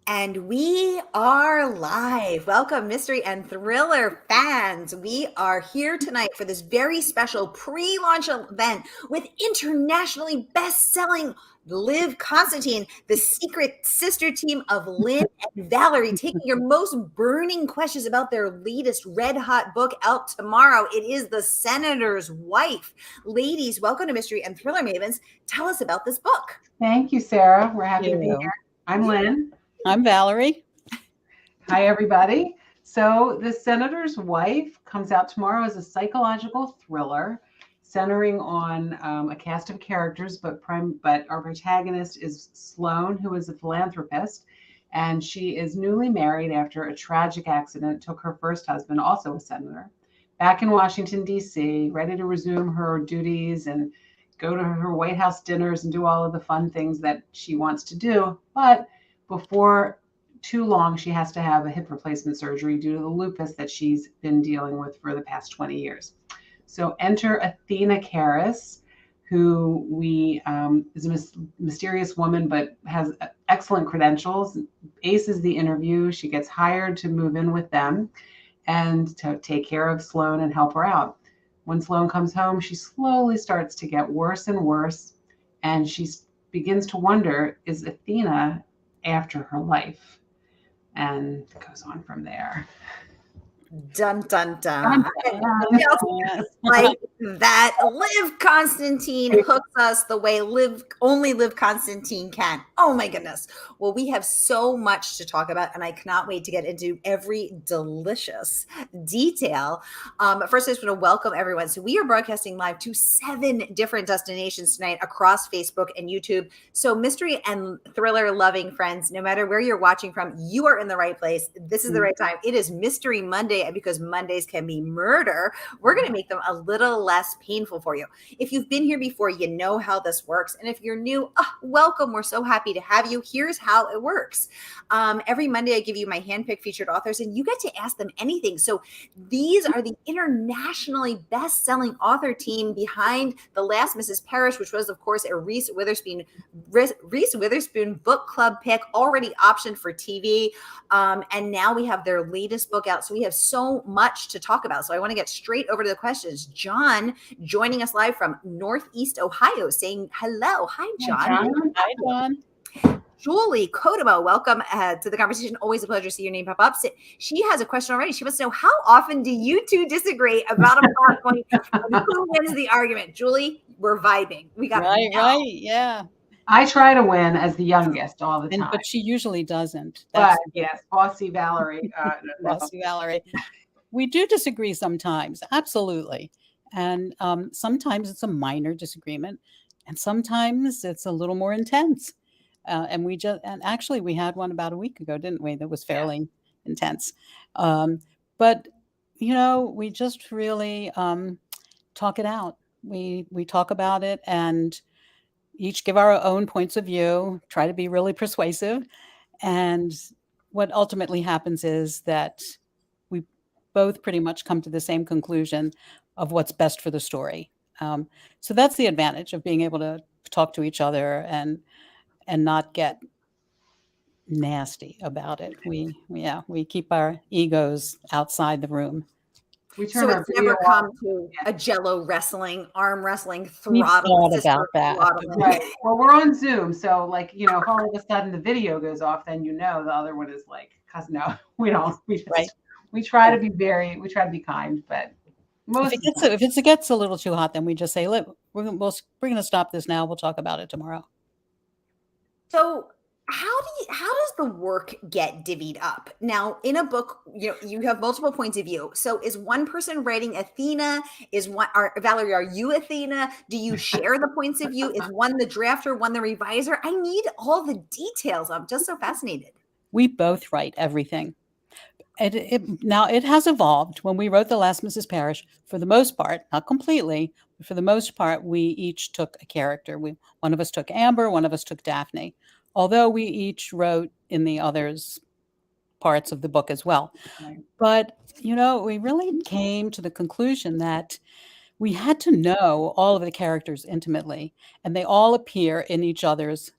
And we are live. Welcome, mystery and thriller fans. We are here tonight for this very special pre-launch event with internationally best-selling Liv Constantine, the secret sister team of Lynne and Valerie, taking your most burning questions about their latest red-hot book out tomorrow. It is The Senator's Wife. Ladies, welcome to Mystery and Thriller Mavens. Tell us about this book. Thank you, Sarah. We're happy to be here. I'm Lynne. I'm Valerie. Hi, everybody. So The Senator's Wife comes out tomorrow as a psychological thriller centering on a cast of characters, but our protagonist is Sloane, who is a philanthropist, and she is newly married after a tragic accident took her first husband, also a senator, back in Washington, D.C., ready to resume her duties and go to her White House dinners and do all of the fun things that she wants to do. But before too long, she has to have a hip replacement surgery due to the lupus that she's been dealing with for the past 20 years. So enter Athena Karras, who is a mysterious woman, but has excellent credentials, aces the interview. She gets hired to move in with them and to take care of Sloane and help her out. When Sloane comes home, she slowly starts to get worse and worse, and she begins to wonder, is Athena after her life? And it goes on from there. Dun, dun, dun. Like that, Liv Constantine hooks us the way only Liv Constantine can. Oh my goodness. Well, we have so much to talk about, and I cannot wait to get into every delicious detail. First, I just want to welcome everyone. So we are broadcasting live to 7 different destinations tonight across Facebook and YouTube. So mystery and thriller loving friends, no matter where you're watching from, you are in the right place. This is the right time. It is Mystery Monday, and because Mondays can be murder, we're going to make them a little less painful for you. If you've been here before, you know how this works. And if you're new, welcome. We're so happy to have you. Here's how it works. Every Monday, I give you my handpicked featured authors, and you get to ask them anything. So these are the internationally best-selling author team behind The Last Mrs. Parrish, which was, of course, a Reese Witherspoon book club pick, already optioned for TV. And now we have their latest book out. So we have so much to talk about. So I want to get straight over to the questions. John joining us live from Northeast Ohio saying hello. Hi, John. Hi, John. Julie Kodomo, welcome to the conversation. Always a pleasure to see your name pop up. She has a question already. She wants to know, how often do you two disagree about a plot point and who wins the argument? Julie, we're vibing. We got right, yeah. I try to win as the youngest all the time. But she usually doesn't. But yes, bossy Valerie. Bossy Valerie. We do disagree sometimes, absolutely. And sometimes it's a minor disagreement, and sometimes it's a little more intense. And actually we had one about a week ago, didn't we? That was fairly intense. But we just really talk it out. We talk about it and each give our own points of view, try to be really persuasive. And what ultimately happens is that we both pretty much come to the same conclusion of what's best for the story. So that's the advantage of being able to talk to each other and not get nasty about it. We keep our egos outside the room. So it's never come to a Jello wrestling, arm wrestling, throttle. We thought about that. Right. Well, we're on Zoom, so if all of a sudden the video goes off, then the other one is like, no, we don't. We try to be kind, but if it gets a little too hot, then we just say, look, we're going to stop this now. We'll talk about it tomorrow. So how does the work get divvied up? Now, in a book, you have multiple points of view. So is one person writing Athena? Valerie, are you Athena? Do you share the points of view? Is one the drafter, one the reviser? I need all the details. I'm just so fascinated. We both write everything. Now, it has evolved. When we wrote The Last Mrs. Parrish, for the most part, not completely, but for the most part, we each took a character. One of us took Amber, one of us took Daphne, although we each wrote in the other's parts of the book as well. Right. But, we really came to the conclusion that we had to know all of the characters intimately, and they all appear in each other's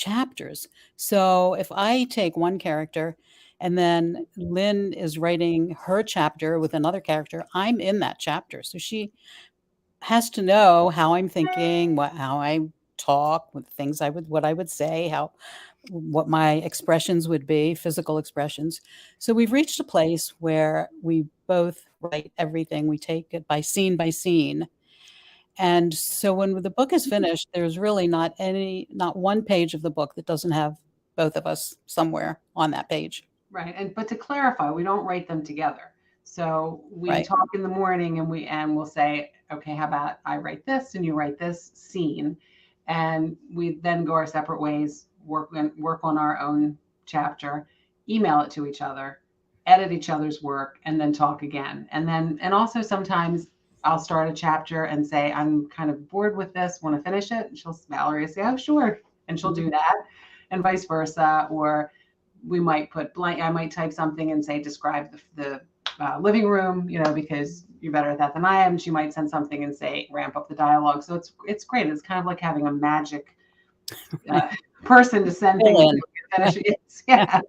chapters. So if I take one character and then Lynne is writing her chapter with another character, I'm in that chapter. So she has to know how I'm thinking, how I talk, what I would say, what my expressions would be, physical expressions. So we've reached a place where we both write everything. We take it by scene. And so when the book is finished, there's really not one page of the book that doesn't have both of us somewhere on that page. Right. But to clarify, we don't write them together. So we Right. talk in the morning and we'll say, okay, how about I write this and you write this scene, and we then go our separate ways, work on our own chapter, email it to each other, edit each other's work, and then talk again. And also sometimes I'll start a chapter and say, I'm kind of bored with this, want to finish it. And Valerie will say, oh, sure. And she'll do that, and vice versa. Or we might put blank, I might type something and say, describe the living room, because you're better at that than I am. She might send something and say, ramp up the dialogue. So it's great. It's kind of like having a magic person to send things to. Yeah.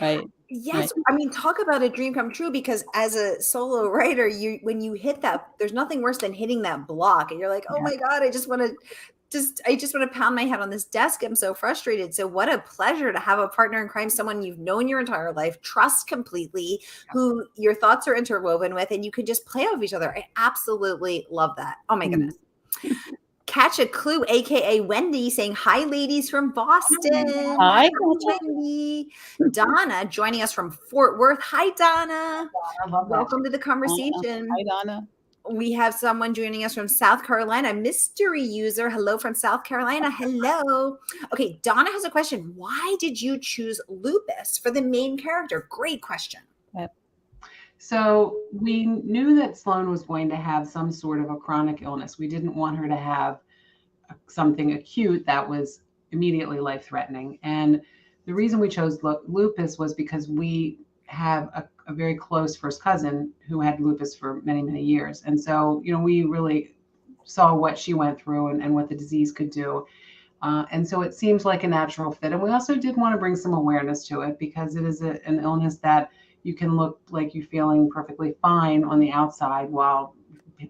Right. Yes. Right. I mean, talk about a dream come true, because as a solo writer, when you hit that, there's nothing worse than hitting that block and you're like, oh my God, I just want to pound my head on this desk. I'm so frustrated. So what a pleasure to have a partner in crime, someone you've known your entire life, trust completely, who your thoughts are interwoven with, and you can just play off of each other. I absolutely love that. Oh my goodness. Catch a Clue, aka Wendy, saying hi, ladies from Boston. Hi, Wendy. Donna joining us from Fort Worth. Hi, Donna. Welcome to the conversation. Hi, Donna. We have someone joining us from South Carolina, mystery user. Hello from South Carolina. Hello. Okay, Donna has a question. Why did you choose lupus for the main character? Great question. So we knew that Sloane was going to have some sort of a chronic illness. We didn't want her to have something acute that was immediately life-threatening. And the reason we chose lupus was because we have a very close first cousin who had lupus for many, many years. And so, we really saw what she went through and what the disease could do. And so it seems like a natural fit. And we also did want to bring some awareness to it, because it is an illness that you can look like you're feeling perfectly fine on the outside while,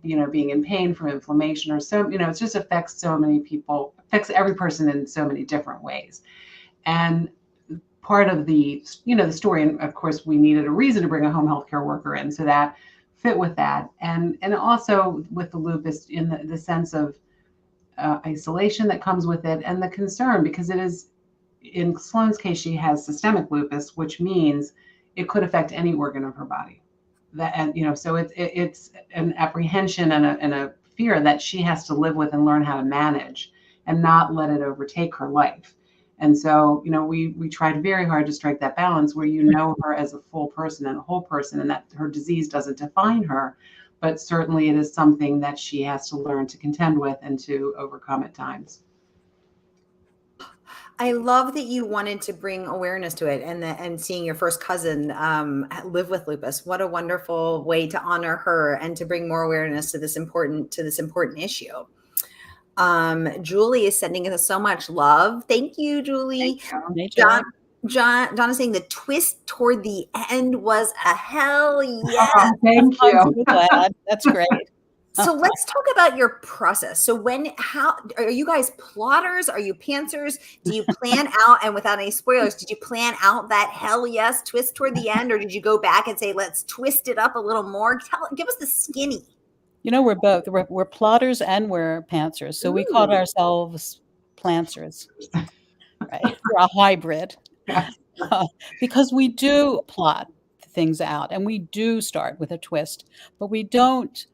being in pain from inflammation or so, it just affects so many people, affects every person in so many different ways. And part of the, the story, and of course we needed a reason to bring a home healthcare worker in, so that fit with that. And also with the lupus, in the sense of isolation that comes with it, and the concern, because it is, in Sloane's case, she has systemic lupus, which means it could affect any organ of her body. So it's an apprehension and a fear that she has to live with and learn how to manage, and not let it overtake her life. And so, we tried very hard to strike that balance where her as a full person and a whole person, and that her disease doesn't define her, but certainly it is something that she has to learn to contend with and to overcome at times. I love that you wanted to bring awareness to it, and seeing your first cousin live with lupus. What a wonderful way to honor her and to bring more awareness to this important issue. Julie is sending us so much love. Thank you, Julie. Thank you. John is saying the twist toward the end was a hell yes. Oh, thank you. I'm so glad. That's great. So let's talk about your process. So how are you guys plotters? Are you pantsers? Do you plan out, and without any spoilers, did you plan out that hell yes twist toward the end, or did you go back and say, let's twist it up a little more? Give us the skinny. We're both. We're plotters and we're pantsers. So we called ourselves plantsers. Right? We're a hybrid. Because we do plot things out, and we do start with a twist, but we don't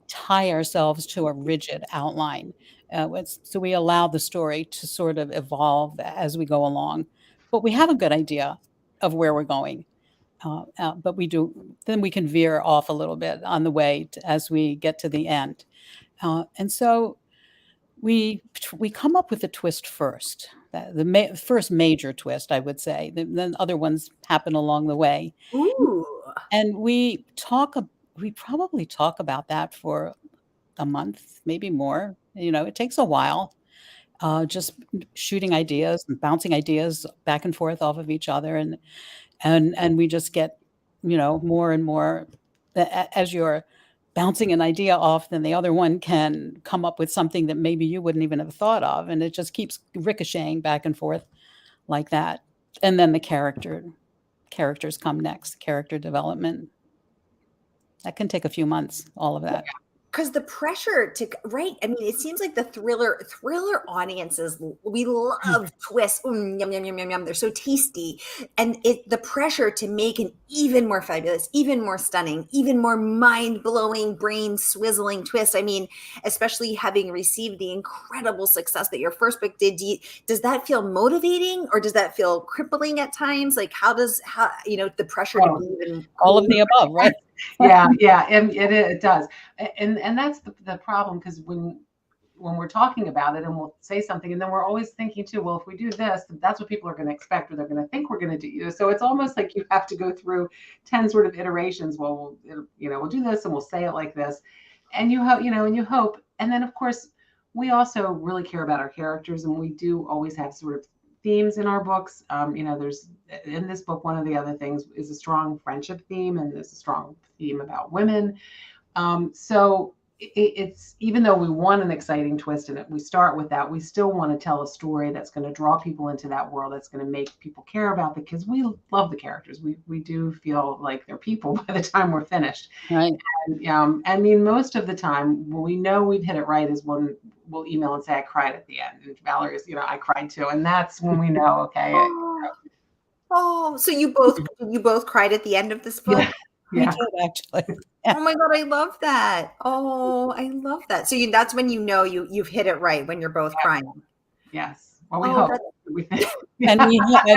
tie ourselves to a rigid outline. So we allow the story to sort of evolve as we go along. But we have a good idea of where we're going. But then we can veer off a little bit on the way as we get to the end. And so we come up with a twist first, the first major twist, I would say. Then other ones happen along the way. Ooh. And we probably talk about that for a month, maybe more. It takes a while. just shooting ideas and bouncing ideas back and forth off of each other, and we just get, more and more as you're bouncing an idea off, then the other one can come up with something that maybe you wouldn't even have thought of, and it just keeps ricocheting back and forth like that. And then the characters come next, character development. That can take a few months, all of that. Because the pressure to right, I mean, it seems like the thriller audiences, we love twists. Yum, yum, yum, yum, yum. They're so tasty, and the pressure to make an even more fabulous, even more stunning, even more mind blowing, brain swizzling twist. I mean, especially having received the incredible success that your first book did. Does that feel motivating, or does that feel crippling at times? Like, how the pressure to be even all of the above, right? Yeah, and it does, and that's the problem, because when we're talking about it and we'll say something, and then we're always thinking too, well, if we do this, that's what people are going to expect, or they're going to think we're going to do. So it's almost like you have to go through 10 sort of iterations. Well, we'll do this and we'll say it like this, and you hope, and then of course we also really care about our characters, and we do always have sort of themes in our books. There's, in this book, one of the other things is a strong friendship theme, and there's a strong theme about women. So it's, even though we want an exciting twist in it, we start with that, we still want to tell a story that's going to draw people into that world, that's going to make people care about the kids. We love the characters. We do feel like they're people by the time we're finished. Right. And I mean, most of the time when we know we've hit it right is when we'll email and say, I cried at the end. And Valerie's, I cried too. And that's when we know, okay. Oh, so you both cried at the end of this book? Yeah. We did, actually. Yeah. Oh my God, I love that. Oh, I love that. So that's when you've hit it right, when you're both crying. Yes. Well, we hope. And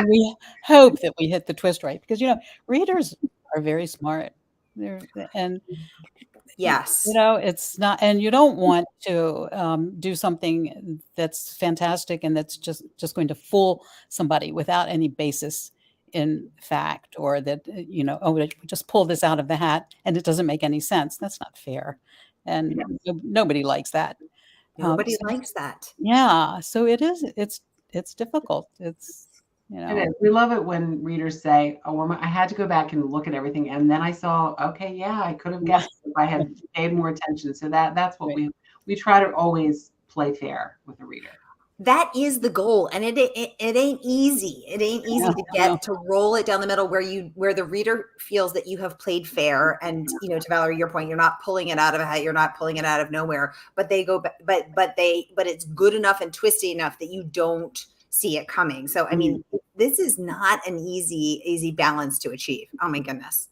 we hope that we hit the twist right, because readers are very smart. Yes. It's not, and you don't want to do something that's fantastic and that's just going to fool somebody without any basis in fact, or that, we just pull this out of the hat and it doesn't make any sense. That's not fair. And nobody likes that. Nobody likes that. Yeah. So it's difficult. It's, It is. We love it when readers say, "Oh, well, I had to go back and look at everything, and then I saw, okay, yeah, I could have guessed if I had paid more attention." So that's what we try to always play fair with the reader. That is the goal, and it ain't easy. It ain't easy to get to roll it down the middle where the reader feels that you have played fair, and to Valerie, your point, you're not pulling it out of a hat, you're not pulling it out of nowhere, but they go, but it's good enough and twisty enough that you don't see it coming. So I mean, this is not an easy balance to achieve. Oh my goodness.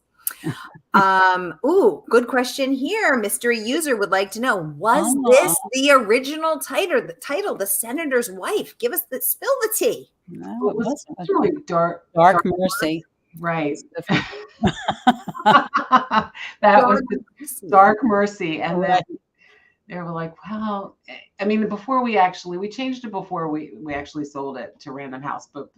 Good question here. Mystery user would like to know, was this the original title, The Senator's Wife? Give us spill the tea. No, it was really dark mercy. Right. That was Dark Mercy. And then they were like, well, I mean, we changed it before we actually sold it to Random House, but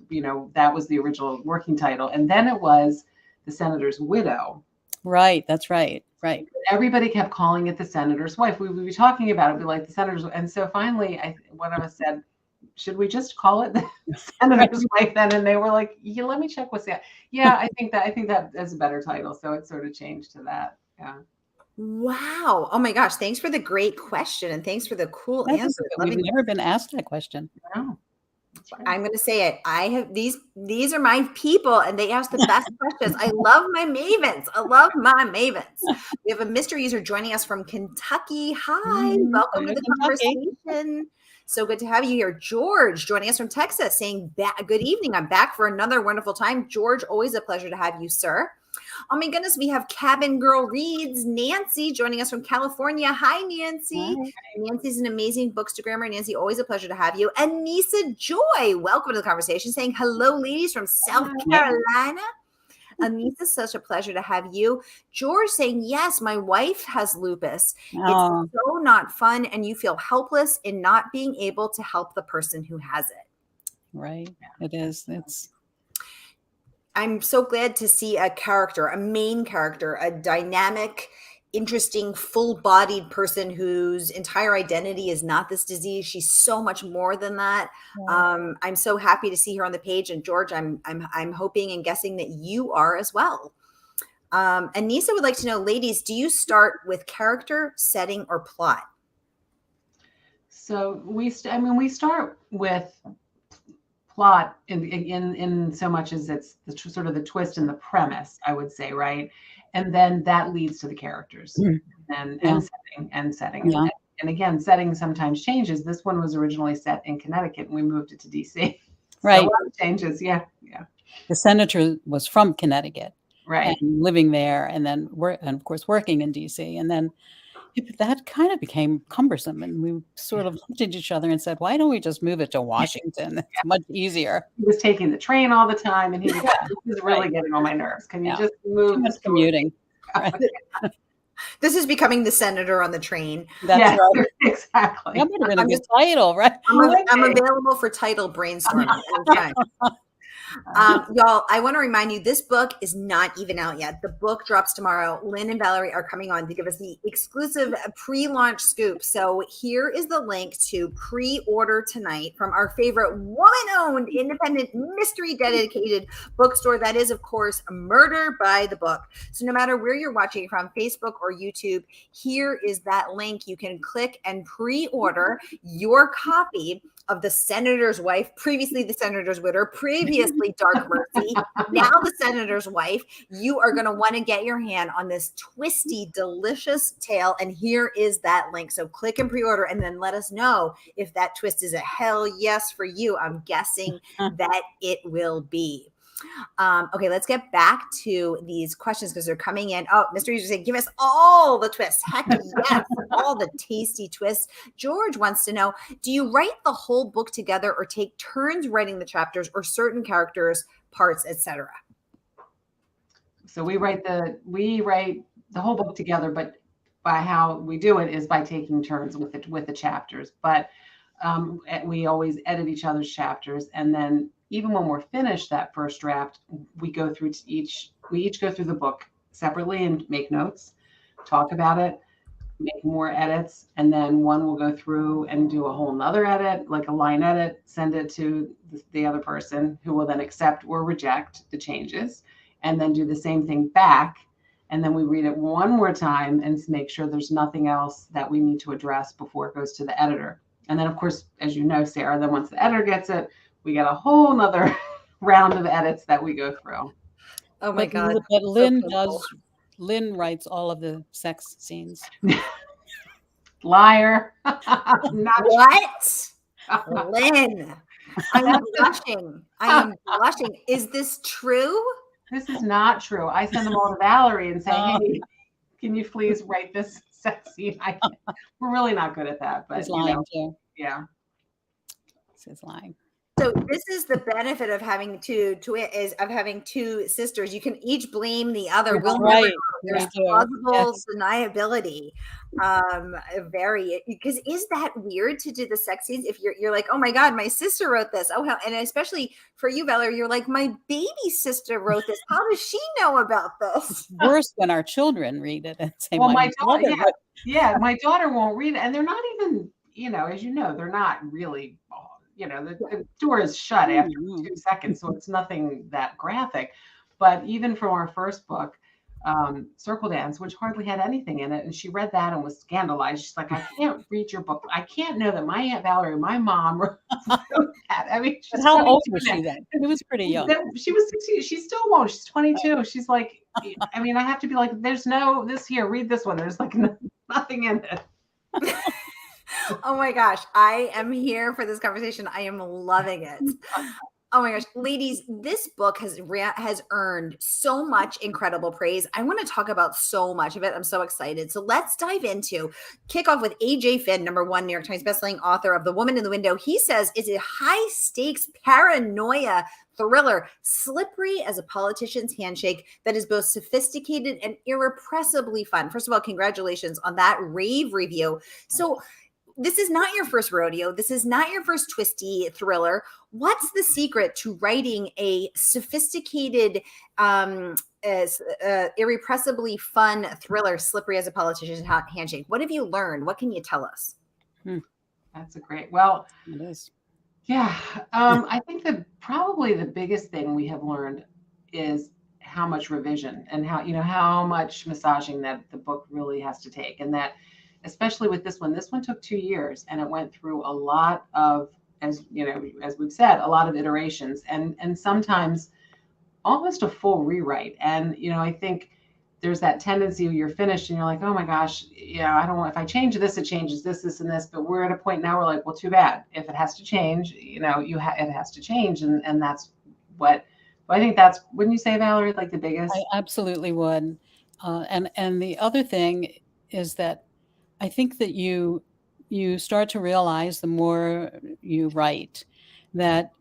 that was the original working title. And then it was The Senator's Widow. Right. That's right. Right. Everybody kept calling it The Senator's Wife. We would be talking about it, be like The Senator's. And so finally, one of us said, should we just call it The Senator's Wife then? And they were like, yeah, let me check what's that. Yeah, I think that is a better title. So it sort of changed to that. Yeah. Wow. Oh my gosh. Thanks for the great question. And thanks for the cool answer. We've never been asked that question. No. Right. I'm going to say it. I have these are my people, and they ask the best questions. I love my mavens. We have a mystery user joining us from Kentucky. Hi, welcome to the conversation. So good to have you here. George joining us from Texas, saying, good evening. I'm back for another wonderful time. George, always a pleasure to have you, sir. Oh my goodness, we have Cabin Girl Reads. Nancy joining us from California. Hi, Nancy. Hi. Nancy's an amazing bookstagrammer. Nancy, always a pleasure to have you. Anissa Joy, welcome to the conversation, saying hello, ladies from South Carolina. Anissa, such a pleasure to have you. George saying, yes, my wife has lupus. It's so not fun, and you feel helpless in not being able to help the person who has it. Right. It is. I'm so glad to see a main character, a dynamic, interesting, full-bodied person whose entire identity is not this disease. She's so much more than that. I'm so happy to see her on the page, and George, I'm hoping and guessing that you are as well. And Nisa would like to know, ladies, do you start with character, setting, or plot? So we start with plot in so much as it's sort of the twist and the premise, I would say, right? And then that leads to the characters and setting. Yeah. And again, setting sometimes changes. This one was originally set in Connecticut and we moved it to DC. Right. So a lot of changes. Yeah. The senator was from Connecticut. Right. And living there, and then and of course working in DC, and then that kind of became cumbersome, and we sort of looked at each other and said, "Why don't we just move it to Washington? It's much easier." He was taking the train all the time, and he was really getting on my nerves. Can you just move? Too much commuting. Right. This is becoming the senator on the train. That's right. Exactly. That would have been a good title, right? I'm available for title brainstorming anytime. Y'all, I want to remind you, this book is not even out yet. The book drops tomorrow. Lynne and Valerie are coming on to give us the exclusive pre-launch scoop. So here is the link to pre-order tonight from our favorite woman-owned, independent, mystery-dedicated bookstore. That is, of course, Murder by the Book. So no matter where you're watching from, Facebook or YouTube, here is that link. You can click and pre-order your copy of The Senator's Wife, previously The Senator's Widow, previously Dark Mercy, now The Senator's Wife. You are going to want to get your hand on this twisty, delicious tale, and here is that link. So click and pre-order, and then let us know if that twist is a hell yes for you. I'm guessing that it will be. Okay, let's get back to these questions because they're coming in. Oh, Mr. User said, give us all the twists. Heck yes, all the tasty twists. George wants to know, do you write the whole book together or take turns writing the chapters or certain characters, parts, etc.? So we write the whole book together, but by how we do it is by taking turns with the chapters. But we always edit each other's chapters, and then even when we're finished that first draft, we each go through the book separately and make notes, talk about it, make more edits, and then one will go through and do a whole nother edit, like a line edit, send it to the other person who will then accept or reject the changes, and then do the same thing back. And then we read it one more time and make sure there's nothing else that we need to address before it goes to the editor. And then, of course, as you know, Sarah, then once the editor gets it, we get a whole nother round of edits that we go through. Oh my God. But Lynne Lynne writes all of the sex scenes. Liar. What? Lynne, I am blushing. I am blushing. Is this true? This is not true. I send them all to Valerie and say, hey, can you please write this sex scene? We're really not good at that. But He's lying too. Yeah. He's lying. So this is the benefit of having two sisters. You can each blame the other. We'll never know. There's plausible deniability. Because is that weird to do the sex scenes? If you're like, oh my God, my sister wrote this. Oh, hell. And especially for you, Valerie, you're like, my baby sister wrote this. How does she know about this? Worse when our children read it and say, well, my daughter, my daughter won't read it. And they're not even, as you know, they're not really, the door is shut after 2 seconds. So it's nothing that graphic. But even from our first book, Circle Dance, which hardly had anything in it, and she read that and was scandalized. She's like, I can't read your book. I can't know that my Aunt Valerie, my mom wrote that. I mean, how old was she then? She was pretty young. She was 16. She still won't. She's 22. She's like, I mean, I have to be like, there's no this here. Read this one. There's like nothing in it. Oh my gosh, I am here for this conversation. I am loving it. Oh my gosh, ladies, this book has earned so much incredible praise. I want to talk about so much of it. I'm so excited. So let's dive kick off with AJ Finn, #1 New York Times bestselling author of The Woman in the Window. He says it's a high stakes paranoia thriller, slippery as a politician's handshake that is both sophisticated and irrepressibly fun. First of all, congratulations on that rave review. So this is not your first rodeo. This is not your first twisty thriller. What's the secret to writing a sophisticated, irrepressibly fun thriller, slippery as a politician's handshake? What have you learned? What can you tell us? That's a great, well, It is. yeah. I think that probably the biggest thing we have learned is how much revision and how much massaging that the book really has to take. And that, especially with this one took 2 years, and it went through a lot of, as we've said, a lot of iterations, and sometimes almost a full rewrite. And, I think there's that tendency you're finished and you're like, oh my gosh, I don't want, if I change this, it changes this, and this, but we're at a point now we're like, well, too bad. If it has to change, it has to change. And that's what, I think that's, wouldn't you say, Valerie, like the biggest? I absolutely would. And the other thing is that I think that you start to realize the more you write that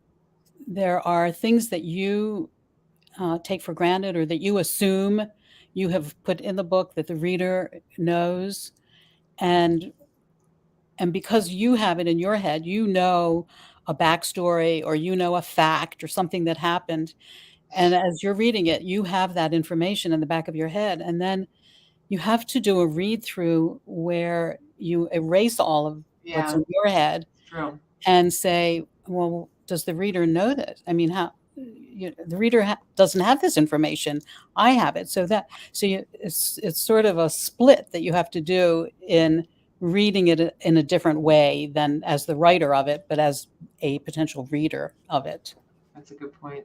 there are things that you take for granted, or that you assume you have put in the book that the reader knows. And because you have it in your head, a backstory, or a fact or something that happened. And as you're reading it, you have that information in the back of your head. And then you have to do a read through where you erase all of what's in your head. True. And say, well, does the reader know that? I mean, how the reader doesn't have this information. I have it. It's sort of a split that you have to do in reading it in a different way than as the writer of it, but as a potential reader of it. That's a good point.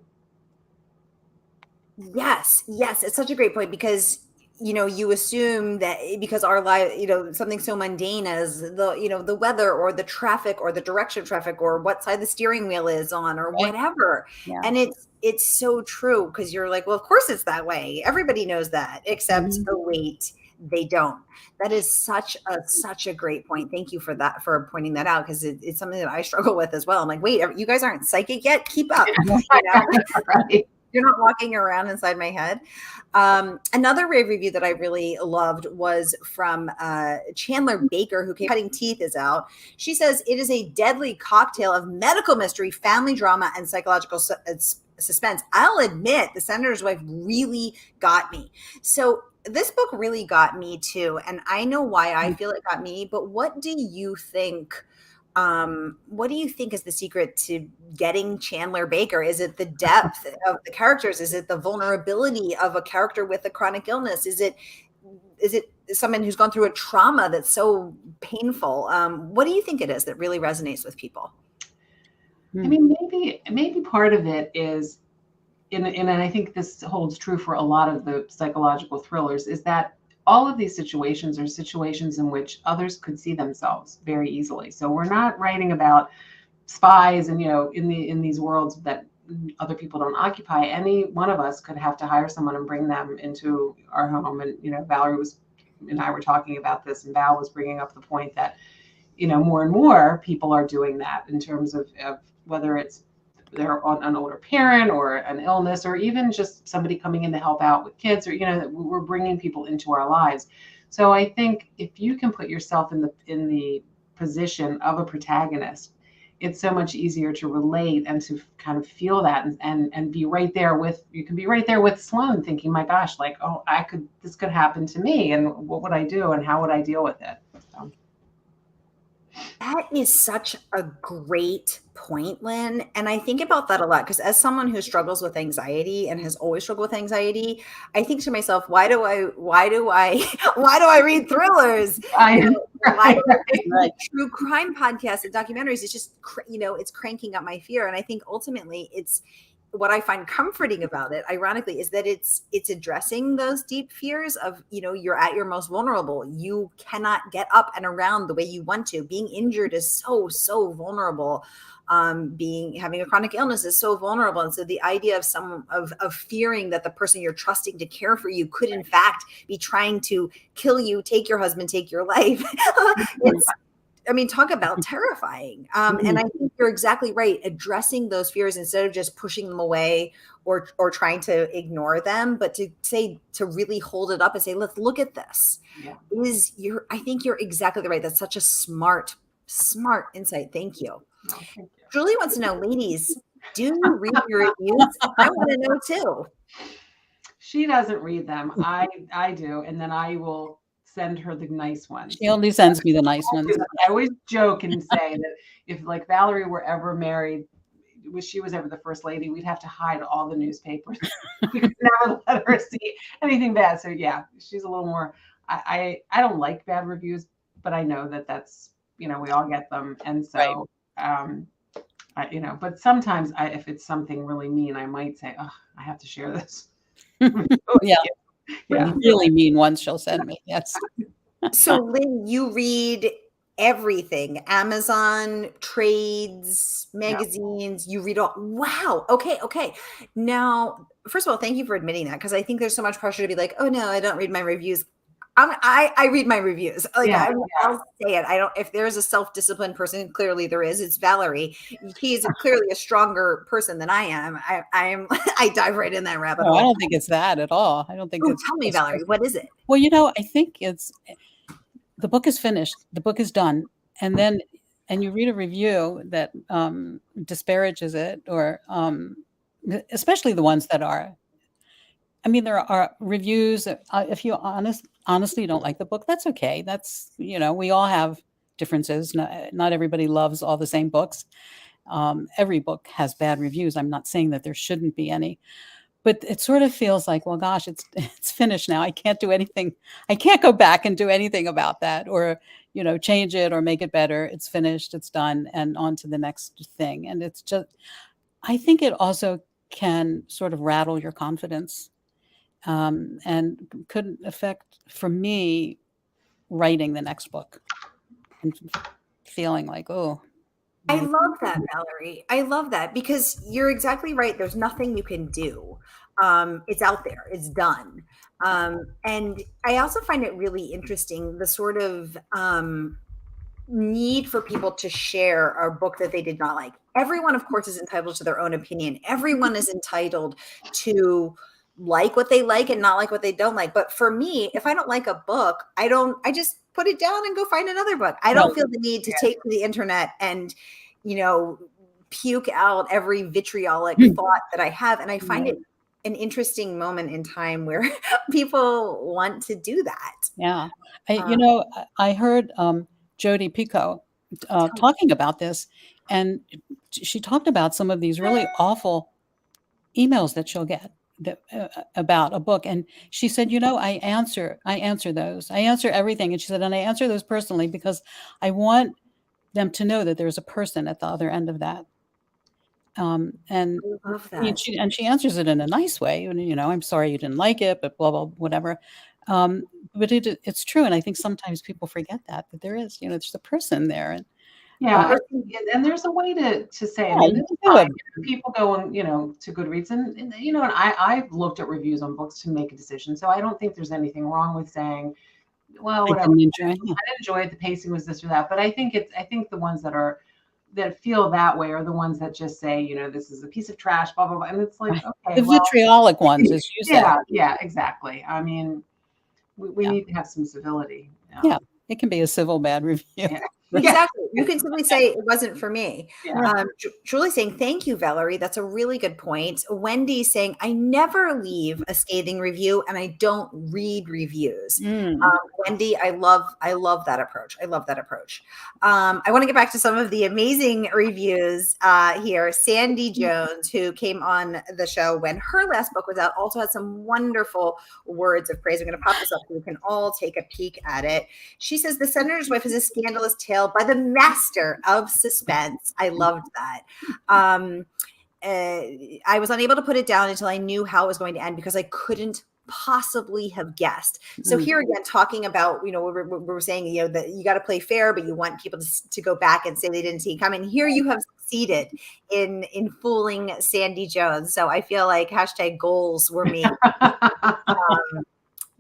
Yes, it's such a great point, because you assume that because our life, something so mundane as the weather or the traffic or the direction of traffic or what side the steering wheel is on or whatever. Yeah. And it's so true, because you're like, well, of course it's that way. Everybody knows that, except the wait, they don't. That is such a great point. Thank you for that, for pointing that out, because it's something that I struggle with as well. I'm like, wait, you guys aren't psychic yet? Keep up. Right. You're not walking around inside my head. Another rave review that I really loved was from Chandler Baker, who came, Cutting Teeth is out. She says, it is a deadly cocktail of medical mystery, family drama, and psychological suspense. I'll admit, The Senator's Wife really got me. So this book really got me too. And I know why I feel it got me, but what do you think? What do you think is the secret to getting Chandler Baker? Is it the depth of the characters? Is it the vulnerability of a character with a chronic illness? Is it someone who's gone through a trauma that's so painful? What do you think it is that really resonates with people? I mean, maybe part of it is, and I think this holds true for a lot of the psychological thrillers, is that all of these situations are situations in which others could see themselves very easily. So we're not writing about spies and, in these worlds that other people don't occupy. Any one of us could have to hire someone and bring them into our home. And, Valerie and I were talking about this, and Val was bringing up the point that, more and more people are doing that in terms of whether it's they're on an older parent or an illness, or even just somebody coming in to help out with kids, or, we're bringing people into our lives. So I think if you can put yourself in the position of a protagonist, it's so much easier to relate and to kind of feel that and be right there with, you can be right there with Sloan thinking, my gosh, like, oh, this could happen to me, and what would I do and how would I deal with it? So. That is such a great point, Lynne. And I think about that a lot, because as someone who struggles with anxiety and has always struggled with anxiety, I think to myself, why do I read thrillers? True crime podcasts and documentaries. It's just, it's cranking up my fear. And I think ultimately it's, what I find comforting about it, ironically, is that it's addressing those deep fears of, you're at your most vulnerable. You cannot get up and around the way you want to. Being injured is so vulnerable. Having a chronic illness is so vulnerable. And so the idea of fearing that the person you're trusting to care for you could in fact be trying to kill you, take your husband, take your life. Talk about terrifying. And I think you're exactly right. Addressing those fears instead of just pushing them away or trying to ignore them, but to really hold it up and say, let's look at this. Yeah. I think you're exactly right. That's such a smart Smart insight. Thank you. Oh, thank you. Julie wants to know, ladies, do you read your reviews? I want to know too. She doesn't read them. I do, and then I will send her the nice ones. She only sends me the nice ones. I always joke and say that if like Valerie were ever married, she was ever the first lady, we'd have to hide all the newspapers. We could never let her see anything bad. So yeah, she's a little more. I don't like bad reviews, but I know that that's, we all get them, and so but sometimes if it's something really mean, I might say, oh, I have to share this. Yeah. Yeah. Really mean ones she'll send me. Yes. So Lynn, you read everything, Amazon, trades, magazines, you read all. Wow. Okay. Now, first of all, thank you for admitting that, because I think there's so much pressure to be like, oh no, I don't read my reviews. I read my reviews. Like I'll say it. I don't. If there's a self-disciplined person, clearly there is. It's Valerie. He's clearly a stronger person than I am. I dive right in that rabbit hole. I don't think it's that at all. I don't think. Tell me, Valerie, what is it? Well, I think it's the book is finished. The book is done, and you read a review that disparages it, or especially the ones that are. I mean, there are reviews. If you honestly don't like the book, that's okay. That's, we all have differences. Not everybody loves all the same books. Every book has bad reviews. I'm not saying that there shouldn't be any, but it sort of feels like, well, gosh, it's finished now. I can't do anything. I can't go back and do anything about that, or, change it or make it better. It's finished. It's done, and on to the next thing. And it's just, I think it also can sort of rattle your confidence. And could affect, for me, writing the next book and feeling like, oh. I love that, Valerie. I love that, because you're exactly right. There's nothing you can do. It's out there. It's done. And I also find it really interesting, the sort of need for people to share a book that they did not like. Everyone, of course, is entitled to their own opinion. Everyone is entitled to like what they like and not like what they don't like. But for me, if I don't like a book, I just put it down and go find another book. I don't feel the need to take to the internet and, puke out every vitriolic thought that I have. And I find it an interesting moment in time where people want to do that. Yeah. I heard Jodi Picoult talking about this, and she talked about some of these really awful emails that she'll get about a book, and she said, I answer those. I answer everything, and she said, and I answer those personally because I want them to know that there's a person at the other end of that. And I love that. She answers it in a nice way. I'm sorry you didn't like it, but blah blah whatever. But it's true, and I think sometimes people forget that there is, there's a person there, and and there's a way to say it. People go on, to Goodreads, and I've looked at reviews on books to make a decision. So I don't think there's anything wrong with saying, well, whatever. I didn't enjoy it. The pacing was this or that. But I think the ones that feel that way are the ones that just say, this is a piece of trash, blah blah blah. And it's like, okay, the vitriolic ones, as you said. Yeah, exactly. I mean, we need to have some civility. Yeah, it can be a civil bad review. Yeah. Exactly. You can simply say it wasn't for me. Julie saying, thank you, Valerie. That's a really good point. Wendy saying, I never leave a scathing review and I don't read reviews. Wendy, I love that approach. I love that approach. I want to get back to some of the amazing reviews here. Sandy Jones, who came on the show when her last book was out, also had some wonderful words of praise. I'm going to pop this up so we can all take a peek at it. She says, the senator's wife is a scandalous tale by the master of suspense. I loved that. I was unable to put it down until I knew how it was going to end because I couldn't possibly have guessed. So here again, talking about, we're saying, that you got to play fair, but you want people to go back and say they didn't see it coming. Here you have succeeded in fooling Sandy Jones. So I feel like #goals were made.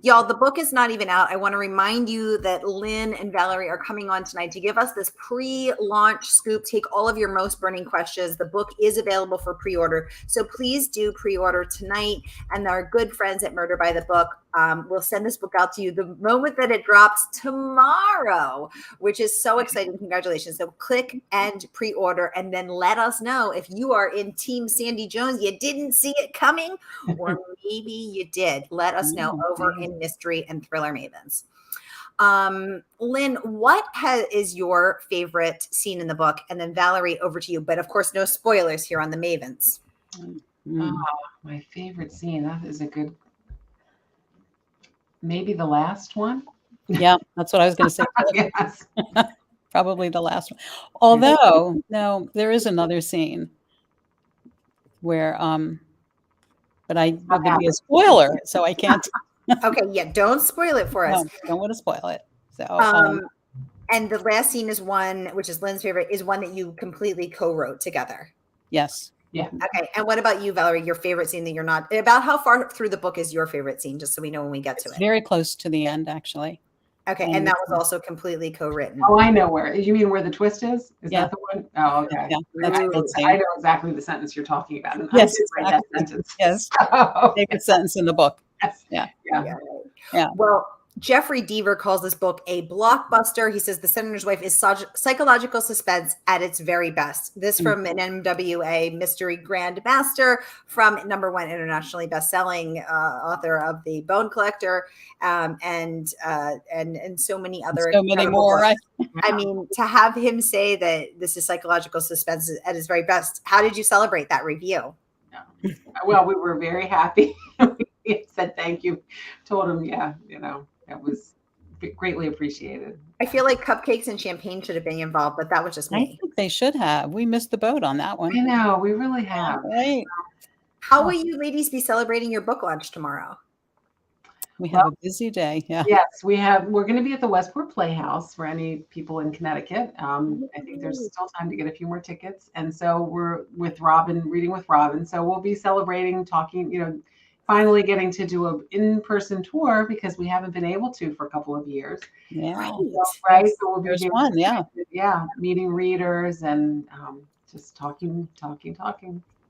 Y'all, the book is not even out. I want to remind you that Lynne and Valerie are coming on tonight to give us this pre-launch scoop. Take all of your most burning questions. The book is available for pre-order. So please do pre-order tonight. And our good friends at Murder by the Book We'll send this book out to you the moment that it drops tomorrow, which is so exciting. Congratulations. So click and pre-order, and then let us know if you are in Team Sandy Jones. You didn't see it coming, or maybe you did. Let us know over in Mystery and Thriller Mavens. Lynne, what is your favorite scene in the book? And then Valerie, over to you. But of course, no spoilers here on the Mavens. My favorite scene. That is a good. Maybe the last one. Yeah, that's what I was going to say. Yes. Probably the last one. Although, no, there is another scene where, but I would be a spoiler, so I can't. Okay, yeah, don't spoil it for us. No, don't want to spoil it. So, and the last scene is one, which is Lynne's favorite, is one that you completely co-wrote together. yes. Yeah. Okay, and what about you, Valerie? Your favorite scene that you're not about? How far through the book is your favorite scene? Just so we know when we get to it. Very close to the end, actually. Okay, and that was also completely co-written. Oh, I know where. You mean where the twist is? Is Yeah. that the one? Oh, okay. Yeah, that's a good scene. I know exactly the sentence you're talking about. And Yes, I did write that sentence. Yes. Oh, Favorite sentence in the book. yes. Yeah. Yeah. Well, Jeffrey Deaver calls this book a blockbuster. He says The Senator's Wife is psychological suspense at its very best. This from an MWA mystery grandmaster, from #1 internationally best-selling author of The Bone Collector, and so many other. So many more, right? I mean, to have him say that this is psychological suspense at its very best. How did you celebrate that review? Well, we were very happy. We said thank you. Told him, it was greatly appreciated. I feel like cupcakes and champagne should have been involved, but that was just I me. think they should have. We missed the boat on that one. I know, we really have. Right. How will you ladies be celebrating your book launch tomorrow? We have a busy day. Yeah. Yes, we're going to be at the Westport Playhouse for any people in Connecticut. I think there's still time to get a few more tickets. And so we're with Robin, reading with Robin. So we'll be celebrating, talking, finally getting to do an in-person tour because we haven't been able to for a couple of years. Yeah. Right. So we'll be There's one. Yeah. meeting readers and just talking.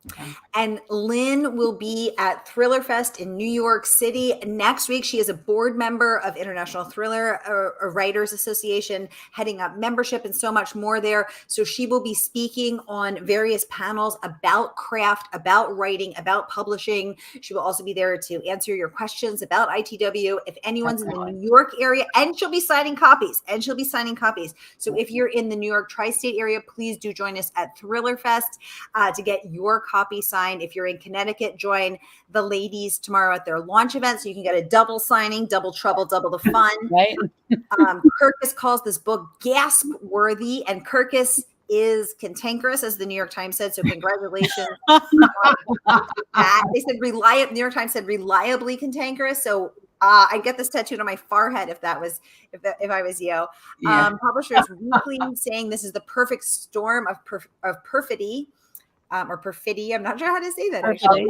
Okay. And Lynne will be at Thriller Fest in New York City next week. She is a board member of International Thriller Writers Association, heading up membership and so much more there. So she will be speaking on various panels about craft, about writing, about publishing. She will also be there to answer your questions about ITW. If anyone's in the New York area, and she'll be signing copies. So if you're in the New York tri-state area, please do join us at Thriller Fest to get your copy signed. If you're in Connecticut, join the ladies tomorrow at their launch event so you can get a double signing, double trouble, double the fun. Right. Kirkus calls this book gasp worthy, and Kirkus is cantankerous, as the New York Times said. So congratulations. They said New York Times said reliably cantankerous. So I get this tattooed on my forehead if I was you. Yeah. Publishers Weekly saying this is the perfect storm of perfidy. Or perfidy. I'm not sure how to say that. Actually.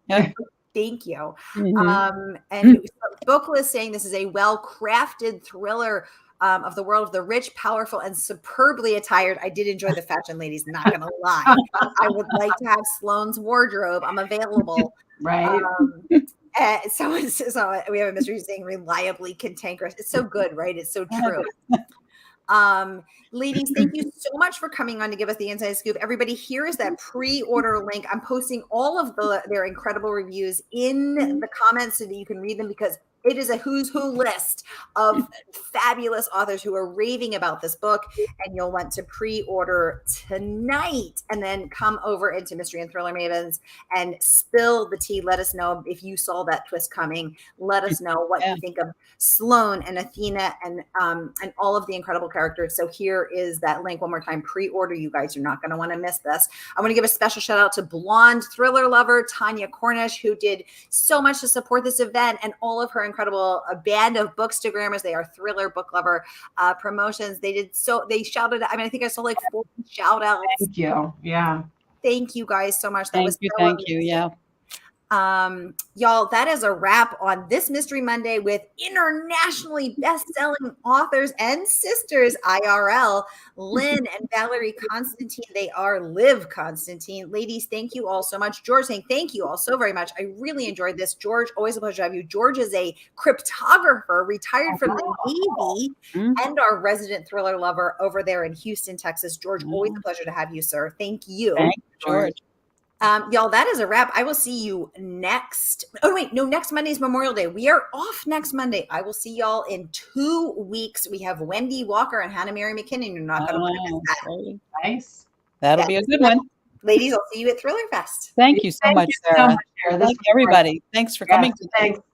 Yep. Thank you. Mm-hmm. And Booklist saying this is a well-crafted thriller of the world of the rich, powerful, and superbly attired. I did enjoy the fashion ladies, not going to lie. I would like to have Sloane's wardrobe. I'm available. Right. So we have a mystery saying reliably cantankerous. It's so good, right? It's so true. Ladies, thank you so much for coming on to give us the inside scoop. Everybody, here is that pre-order link. I'm posting all of their incredible reviews in the comments so that you can read them, because it is a who's who list of fabulous authors who are raving about this book, and you'll want to pre-order tonight and then come over into Mystery and Thriller Mavens and spill the tea. Let us know if you saw that twist coming. Let us know what you think of Sloane and Athena and all of the incredible characters. So here is that link one more time. Pre-order, you guys. You're not going to want to miss this. I want to give a special shout out to blonde thriller lover Tanya Cornish, who did so much to support this event, and all of her incredible band of bookstagrammers. They are Thriller Book Lover promotions. They shouted. I mean, I think I saw like 4 shout outs. Thank you. Yeah. Thank you guys so much. Thank you. Yeah. Y'all, that is a wrap on this Mystery Monday with internationally best-selling authors and sisters, IRL, Lynne and Valerie Constantine. They are Liv Constantine. Ladies, thank you all so much. George saying thank you all so very much. I really enjoyed this. George, always a pleasure to have you. George is a cryptographer, retired from the Navy, and our resident thriller lover over there in Houston, Texas. George, always a pleasure to have you, sir. Thank you. Thank you, George. Y'all, that is a wrap. I will see you next. Oh, wait, no, next Monday is Memorial Day. We are off next Monday. I will see y'all in 2 weeks. We have Wendy Walker and Hannah Mary McKinnon. You're not going to want to miss that. Nice. That'll be a good one. Ladies, I'll see you at Thriller Fest. Thank you so much, Sarah. Sarah. Thank everybody. Thanks for coming.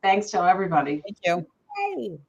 Thanks to everybody. Thank you. Hey.